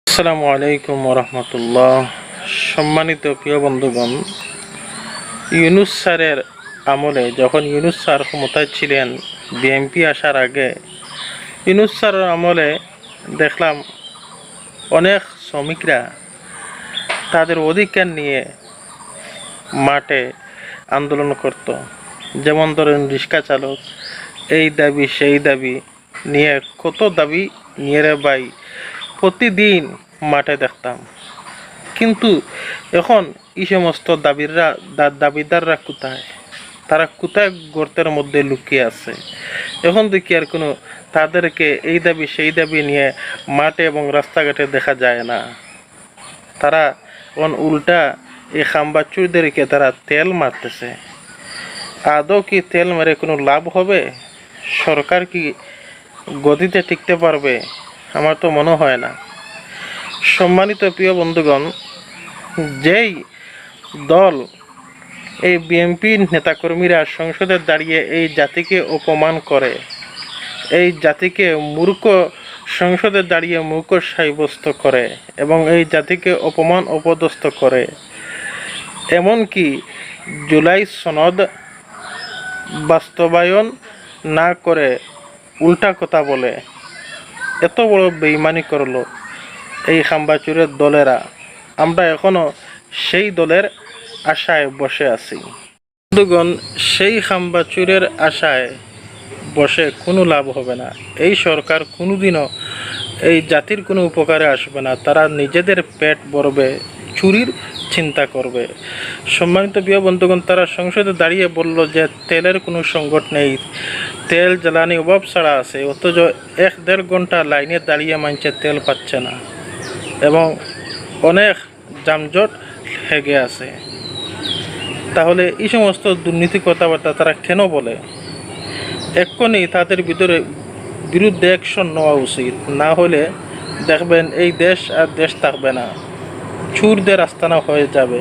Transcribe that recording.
আসসালামু আলাইকুম ওরহমতুল্লাহ। সম্মানিত প্রিয় বন্ধুগণ, ইউনূস স্যারের আমলে যখন ইউনূস স্যার ক্ষমতায় ছিলেন, বিএনপি আসার আগে ইউনূস স্যারের আমলে দেখলাম অনেক শ্রমিকরা তাদের অধিকার নিয়ে মাঠে আন্দোলন করত। যেমন ধরেন রিক্সা চালক, এই দাবি সেই দাবি নিয়ে কত দাবি নিয়ে রে ভাই, প্রতিদিন মাঠে দেখতাম। কিন্তু এখন এই সমস্ত দাবিদাররা কোথায়? তারা কোথায় গর্তের মধ্যে লুকিয়ে আছে? এখন দেখি আর কোনো তাদেরকে এই দাবি সেই দাবি নিয়ে মাঠে এবং রাস্তাঘাটে দেখা যায় না। তারা এখন উল্টা এই খাম্বাচুরদেরকে তারা তেল মারতেছে। আদৌ কি তেল মেরে কোনো লাভ হবে? সরকার কি গদিতে টিকতে পারবে? আমার তো মনে হয় না। সম্মানিত প্রিয় বন্ধুগণ, যেই দল এই বিএনপির নেতাকর্মীরা সংসদে দাঁড়িয়ে এই জাতিকে অপমান করে, এই জাতিকে মূর্খ, সংসদে দাঁড়িয়ে মূর্খ সাব্যস্ত করে এবং এই জাতিকে অপমান অপদস্থ করে, এমনকি জুলাই সনদ বাস্তবায়ন না করে উল্টা কথা বলে, এত বড় বেইমানি করলো এই খাম্বাচুরের দলেরা। আমরা এখনো সেই দলের আশায় বসে আছি। বন্ধুগণ, সেই খাম্বাচুরের আশায় বসে কোনো লাভ হবে না। এই সরকার কোনোদিনও এই জাতির কোনো উপকারে আসবে না। তারা নিজেদের পেট ভরবে, চুরির চিন্তা করবে। সম্মানিত প্রিয় বন্ধুগণ, তারা সংসদে দাঁড়িয়ে বলল যে তেলের কোনো সংকট নেই, তেল জ্বালানি অভাব ছাড়া আছে, অথচ 1-1.5 ঘন্টা লাইনে দাঁড়িয়ে মানুষের তেল পাচ্ছে না এবং অনেক যানজট লেগে আছে। তাহলে এই সমস্ত দুর্নীতি কথাবার্তা তারা কেন বলে? এক্ষুনি তাদের বিরুদ্ধে অ্যাকশন নেওয়া উচিত। না হলে দেখবেন এই দেশ আর দেশ থাকবে না, চোরদের আস্তানা হয়ে যাবে।